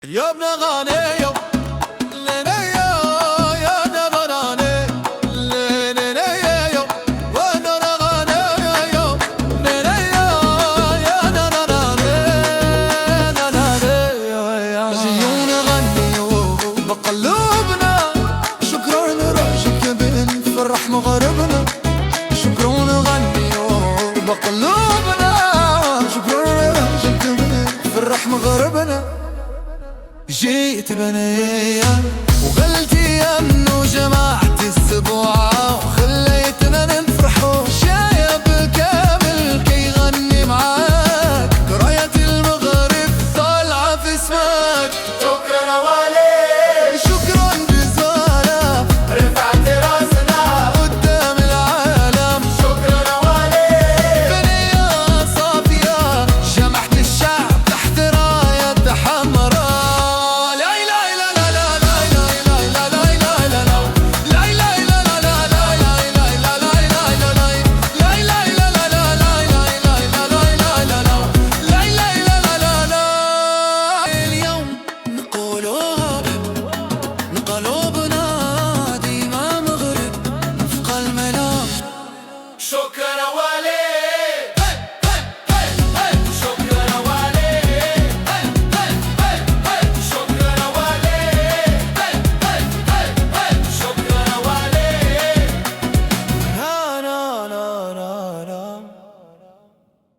يا ابن غاني لنا يا نبراني لنا يا وانا غاني لنا يا نبراني جيون غني بقلوبنا شكرا لراجك بنفرح مغربنا شكرا غني بقلوبنا شكرا لراجك بنفرح مغربنا جيت بنية وقلت يا انو جمعت السبوعة وخليتنا